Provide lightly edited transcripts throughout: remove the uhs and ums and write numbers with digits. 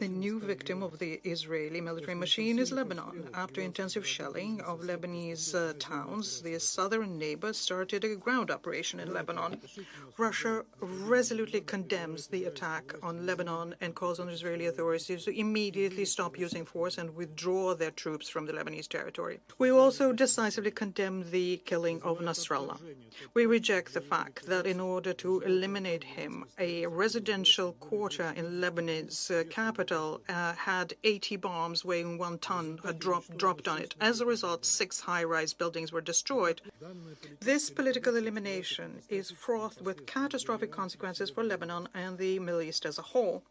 The new victim of the Israeli military machine is Lebanon. After intensive shelling of Lebanese towns, the southern neighbor started a ground operation in Lebanon. Russia resolutely condemns the attack on Lebanon and calls on Israeli authorities to immediately stop using force and withdraw their troops from the Lebanese territory. We also decisively condemn the killing of Nasrallah. We reject the fact that in order to eliminate him, a residential quarter in Lebanon's capital had 80 bombs weighing 1 ton dropped on it. As a result, 6 high-rise buildings were destroyed. This political elimination is fraught with catastrophic consequences for Lebanon and the Middle East as a whole.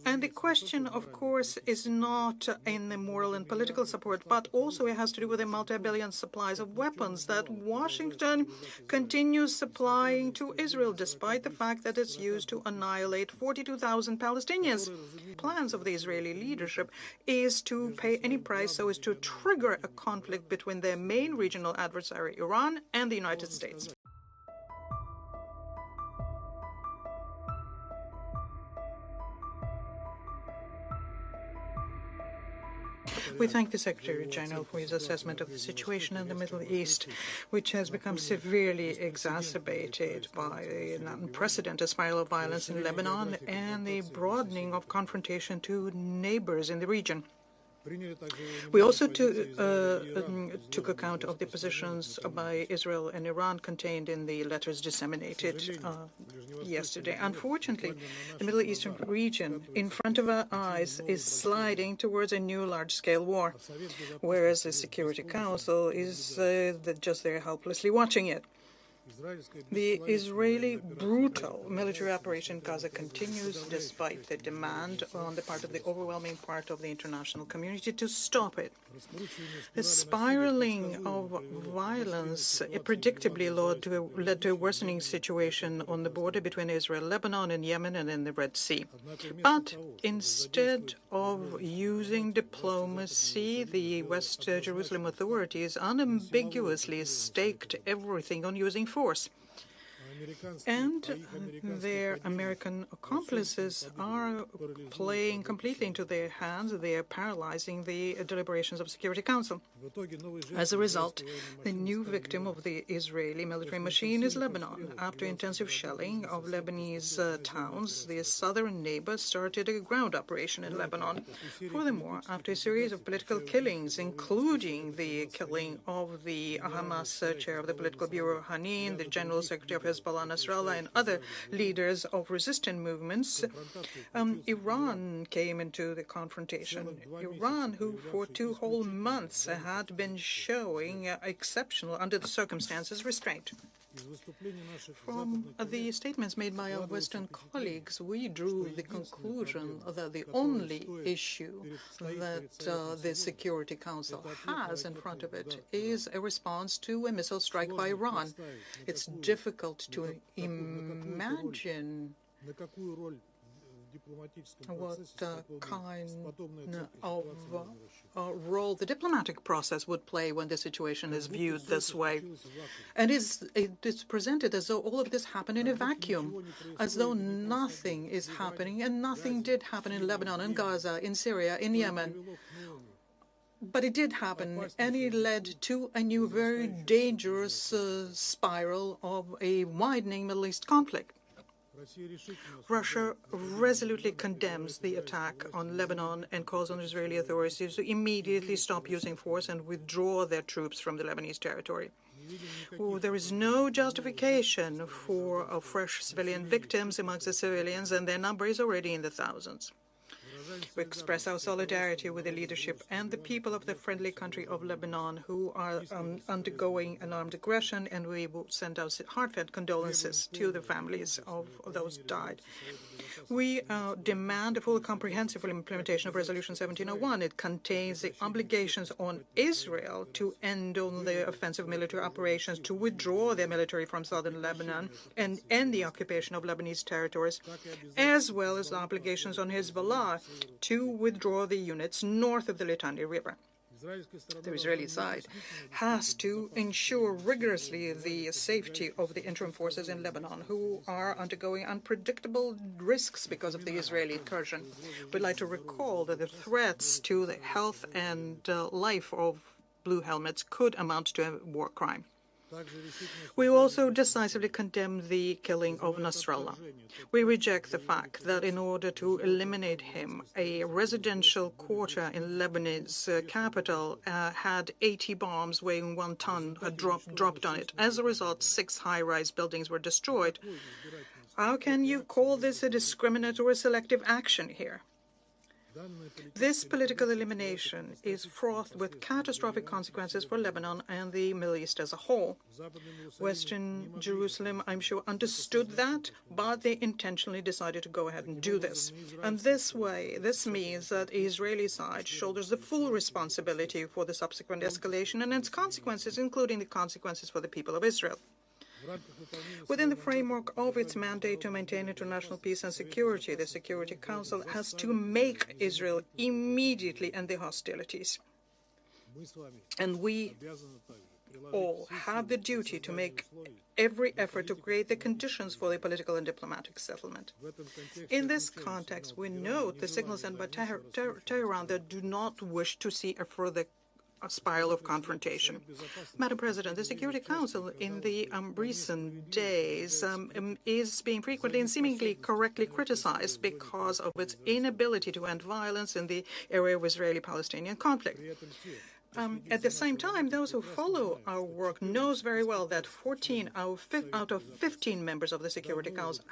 And the question, of course, is not in the moral and political support, but also it has to do with the multi-billion supplies of weapons that Washington continues supplying to Israel, despite the fact that it's used to annihilate 42,000 Palestinians. Plans of the Israeli leadership is to pay any price so as to trigger a conflict between their main regional adversary, Iran, and the United States. We thank the Secretary General for his assessment of the situation in the Middle East, which has become severely exacerbated by an unprecedented spiral of violence in Lebanon and the broadening of confrontation to neighbors in the region. We also took account of the positions by Israel and Iran contained in the letters disseminated yesterday. Unfortunately, the Middle Eastern region, in front of our eyes, is sliding towards a new large-scale war, whereas the Security Council is just there helplessly watching it. The Israeli brutal military operation in Gaza continues despite the demand on the part of the overwhelming part of the international community to stop it. The spiraling of violence predictably led to a worsening situation on the border between Israel, Lebanon, and Yemen, and in the Red Sea. But instead of using diplomacy, the West Jerusalem authorities unambiguously staked everything on using force. And their American accomplices are playing completely into their hands. They are paralyzing the deliberations of the Security Council. As a result, the new victim of the Israeli military machine is Lebanon. After intensive shelling of Lebanese towns, the southern neighbor started a ground operation in Lebanon. Furthermore, after a series of political killings, including the killing of the Hamas chair of the Political Bureau, Hanin, the General Secretary of Hezbollah, Nasrallah, and other leaders of resistant movements, Iran came into the confrontation. Iran, who for 2 whole months had been showing exceptional, under the circumstances, restraint. From the statements made by our Western colleagues, we drew the conclusion that the only issue that the Security Council has in front of it is a response to a missile strike by Iran. It's difficult to imagine what kind of role the diplomatic process would play when the situation is viewed this way. And it's presented as though all of this happened in a vacuum, as though nothing is happening, and nothing did happen in Lebanon, in Gaza, in Syria, in Yemen. But it did happen, and it led to a new, very dangerous spiral of a widening Middle East conflict. Russia resolutely condemns the attack on Lebanon and calls on Israeli authorities to immediately stop using force and withdraw their troops from the Lebanese territory. There is no justification for fresh civilian victims amongst the civilians, and their number is already in the thousands. We express our solidarity with the leadership and the people of the friendly country of Lebanon who are undergoing an armed aggression, and we will send our heartfelt condolences to the families of those died. We demand a full comprehensive implementation of Resolution 1701. It contains the obligations on Israel to end all the offensive military operations, to withdraw their military from southern Lebanon, and end the occupation of Lebanese territories, as well as the obligations on Hezbollah to withdraw the units north of the Litani River. The Israeli side has to ensure rigorously the safety of the interim forces in Lebanon, who are undergoing unpredictable risks because of the Israeli incursion. We'd like to recall that the threats to the health and life of blue helmets could amount to a war crime. We also decisively condemn the killing of Nasrallah. We reject the fact that in order to eliminate him, a residential quarter in Lebanon's capital had 80 bombs weighing 1 ton dropped on it. As a result, 6 high-rise buildings were destroyed. How can you call this a discriminatory selective action here? This political elimination is fraught with catastrophic consequences for Lebanon and the Middle East as a whole. Western Jerusalem, I'm sure, understood that, but they intentionally decided to go ahead and do this. And this means that the Israeli side shoulders the full responsibility for the subsequent escalation and its consequences, including the consequences for the people of Israel. Within the framework of its mandate to maintain international peace and security, the Security Council has to make Israel immediately end the hostilities. And we all have the duty to make every effort to create the conditions for the political and diplomatic settlement. In this context, we note the signals sent by Tehran that do not wish to see a further spiral of confrontation. Madam President, the Security Council in the recent days is being frequently and seemingly correctly criticized because of its inability to end violence in the area of Israeli-Palestinian conflict. At the same time, those who follow our work knows very well that 14 out of 15 members of the Security Council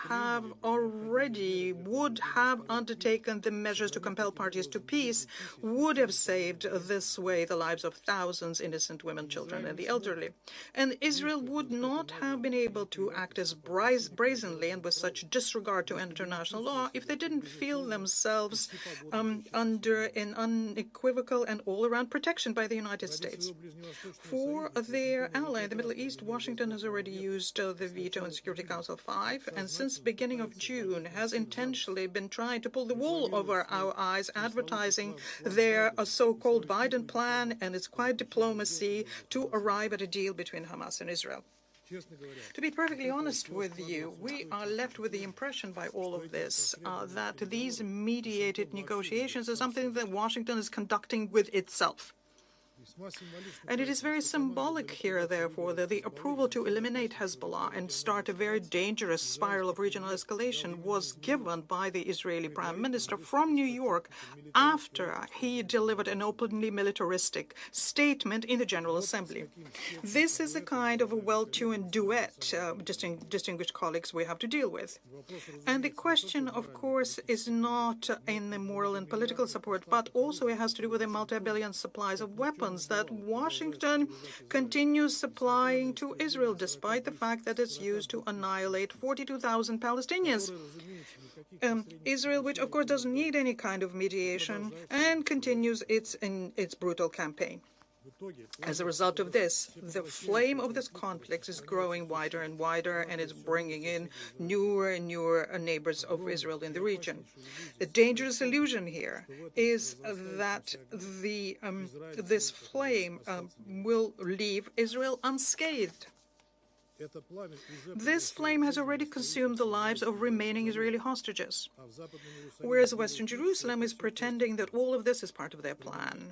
would have undertaken the measures to compel parties to peace, would have saved this way the lives of thousands of innocent women, children, and the elderly. And Israel would not have been able to act as brazenly and with such disregard to international law if they didn't feel themselves under an unequivocal and all-around protection by the United States. For their ally in the Middle East, Washington has already used the veto in Security Council 5, and since the beginning of June has intentionally been trying to pull the wool over our eyes, advertising their so-called Biden plan and its quiet diplomacy to arrive at a deal between Hamas and Israel. To be perfectly honest with you, we are left with the impression by all of this that these mediated negotiations are something that Washington is conducting with itself. And it is very symbolic here, therefore, that the approval to eliminate Hezbollah and start a very dangerous spiral of regional escalation was given by the Israeli Prime Minister from New York after he delivered an openly militaristic statement in the General Assembly. This is the kind of a well-tuned duet, distinguished colleagues, we have to deal with. And the question, of course, is not in the moral and political support, but also it has to do with the multi-billion supplies of weapons that Washington continues supplying to Israel, despite the fact that it's used to annihilate 42,000 Palestinians. Israel, which of course doesn't need any kind of mediation, and continues its brutal campaign. As a result of this, the flame of this conflict is growing wider and wider, and it's bringing in newer and newer neighbors of Israel in the region. The dangerous illusion here is that this flame will leave Israel unscathed. This flame has already consumed the lives of remaining Israeli hostages, whereas Western Jerusalem is pretending that all of this is part of their plan,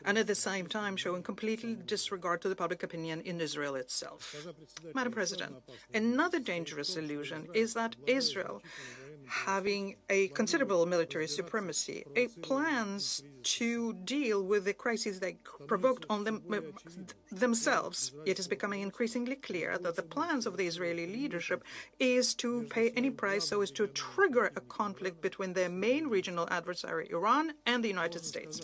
and at the same time showing complete disregard to the public opinion in Israel itself. Madam President, another dangerous illusion is that Israel, having a considerable military supremacy, plans to deal with the crises they provoked on themselves. It is becoming increasingly clear that the plans of the Israeli leadership is to pay any price so as to trigger a conflict between their main regional adversary, Iran, and the United States.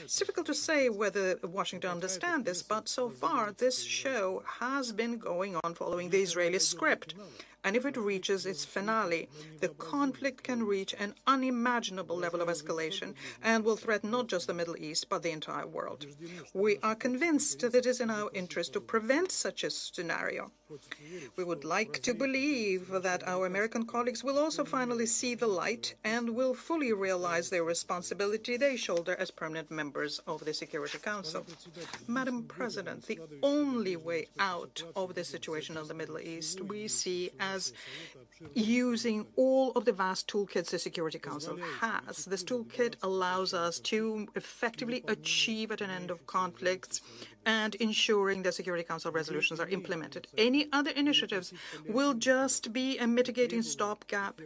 It's difficult to say whether Washington understands this, but so far this show has been going on following the Israeli script. And if it reaches its finale, the conflict conflict can reach an unimaginable level of escalation and will threaten not just the Middle East, but the entire world. We are convinced that it is in our interest to prevent such a scenario. We would like to believe that our American colleagues will also finally see the light and will fully realize their responsibility they shoulder as permanent members of the Security Council. Madam President, the only way out of the situation in the Middle East we see as using all of the vast toolkits the Security Council has. This toolkit allows us to effectively achieve an end of conflicts and ensuring that Security Council resolutions are implemented. Any other initiatives will just be a mitigating stopgap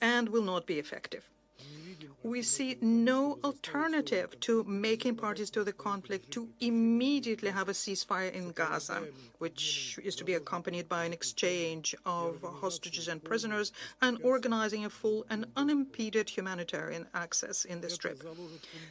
and will not be effective. We see no alternative to making parties to the conflict to immediately have a ceasefire in Gaza, which is to be accompanied by an exchange of hostages and prisoners and organizing a full and unimpeded humanitarian access in the Strip.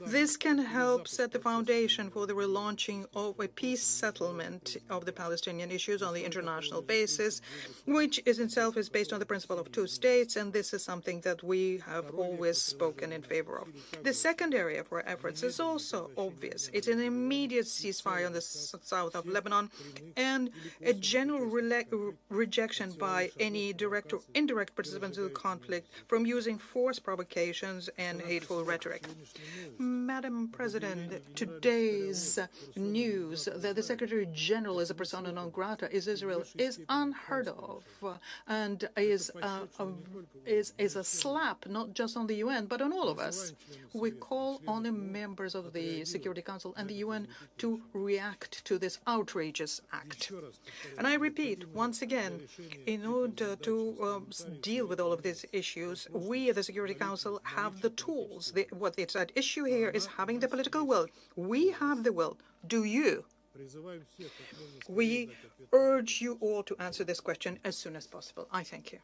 This can help set the foundation for the relaunching of a peace settlement of the Palestinian issues on the international basis, which is itself is based on the principle of two states, and this is something that we have always spoken in favor of. The second area for efforts is also obvious. It's an immediate ceasefire on the south of Lebanon and a general rejection by any direct or indirect participants in the conflict from using force provocations and hateful rhetoric. Madam President, today's news that the Secretary General is a persona non grata in Israel is unheard of and is a slap not just on the UN but on all of us. We call on the members of the Security Council and the UN to react to this outrageous act. And I repeat, once again, in order to deal with all of these issues, we at the Security Council have the tools. What it's at issue here is having the political will. We have the will. Do you? We urge you all to answer this question as soon as possible. I thank you.